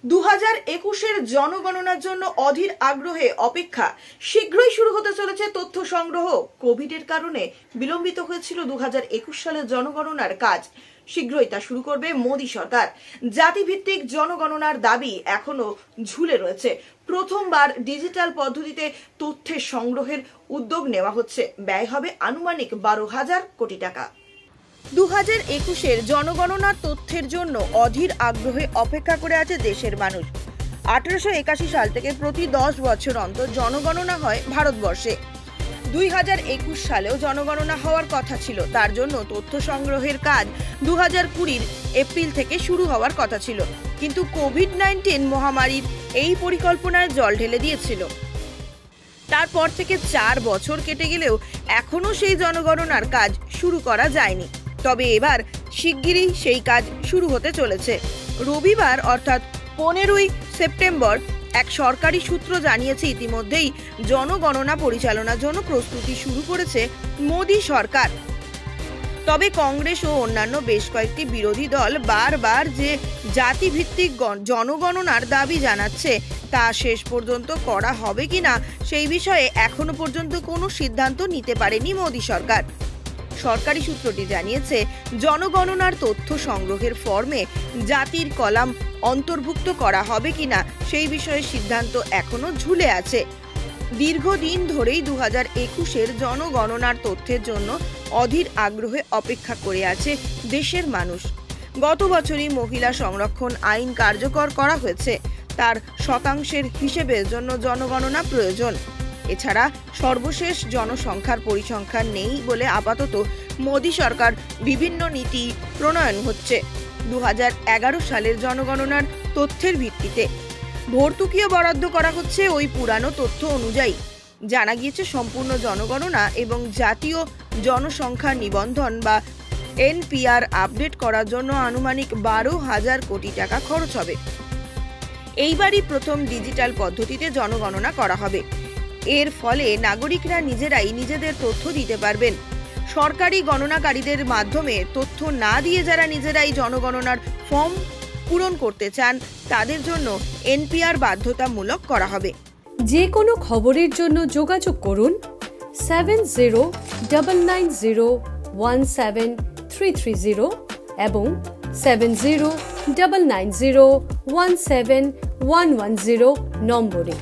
2021-এর জনগণনার জন্য অধীর আগ্রহে অপেক্ষা। শীঘ্রই শুরু হতে চলেছে তথ্য সংগ্রহ। কোভিডের কারণে বিলম্বিত হয়েছিল 2021 সালের জনগণনার কাজ। শীঘ্রই তা শুরু করবে মোদী সরকার। জাতিভিত্তিক জনগণনার দাবি এখনো ঝুলে রয়েছে। প্রথমবার ডিজিটাল পদ্ধতিতে তথ্যের সংগ্রহের উদ্যোগ নেওয়া হচ্ছে। ব্যয় হবে আনুমানিক 12,000 কোটি টাকা। 2021-এর জনগণনার তথ্যের জন্য অধীর আগ্রহে অপেক্ষা করে আছে দেশের মানুষ। 1881 সাল থেকে প্রতি 10 বছর অন্তর জনগণনা হয় ভারতবর্ষে। 2021 সালেও জনগণনা হওয়ার কথা ছিল। তার জন্য তথ্য সংগ্রহের কাজ 2020-র এপ্রিল থেকে শুরু হওয়ার কথা ছিল, কিন্তু কোভিড-19 মহামারীর এই পরিকল্পনায় জল ঢেলে দিয়েছিল। তারপর থেকে 4 বছর কেটে গেলেও এখনো সেই জনগণনার কাজ শুরু করা যায়নি। তবে এবার শিগগিরই সেই কাজ শুরু হতে চলেছে। রবিবার অর্থাৎ 15ই সেপ্টেম্বর এক সরকারি সূত্র জানিয়েছে ইতিমধ্যেই জনগণনা পরিচালনার জন্য প্রস্তুতি শুরু করেছে মোদী সরকার। তবে কংগ্রেস ও অন্যান্য বেশ কয়েকটি বিরোধী দল বারবার যে জাতিভিত্তিক জনগণনার দাবি জানাচ্ছে তা শেষ পর্যন্ত করা হবে কিনা সেই বিষয়ে এখনো পর্যন্ত কোনো সিদ্ধান্ত নিতে পারেনি মোদী সরকার। সরকারি সূত্রটি জানিয়েছে, জনগণনার তথ্য সংগ্রহের ফর্মে জাতির কলাম অন্তর্ভুক্ত করা হবে কিনা সেই বিষয়ে সিদ্ধান্ত এখনো ঝুলে আছে। দীর্ঘদিন ধরেই 2021-এর জনগণনার তথ্যের জন্য অধীর আগ্রহে অপেক্ষা করে আছে দেশের মানুষ। গত বছরই মহিলা সংরক্ষণ আইন কার্যকর করা হয়েছে। তার শতাংশের হিসেবের জন্য জনগণনা প্রয়োজন। এছাড়া সর্বশেষ জনসংখ্যার পরিসংখ্যান নেই বলে আপাতত মোদী সরকার বিভিন্ন নীতি প্রণয়ন হচ্ছে। 2011 সালের জনগণনার তথ্যের ভিত্তিতে ভর্তুকিও বরাদ্দ করা হচ্ছে ওই পুরানো তথ্য অনুযায়ী। জানা গিয়েছে, সম্পূর্ণ জনগণনা এবং জাতীয় জনসংখ্যা নিবন্ধন বা এনপিআর আপডেট করার জন্য আনুমানিক 12,000 কোটি টাকা খরচ হবে। এইবারই প্রথম ডিজিটাল পদ্ধতিতে জনগণনা করা হবে। এর ফলে নাগরিকরা নিজেরাই নিজেদের তথ্য দিতে পারবেন। সরকারি গণনাকারীদের মাধ্যমে তথ্য না দিয়ে যারা নিজেরাই জনগণনার ফর্ম পূরণ করতে চান তাদের জন্য এনপিআর বাধ্যতামূলক করা হবে। যে কোনো খবরের জন্য যোগাযোগ করুন 7099017330 এবং 7099017110 নম্বরে।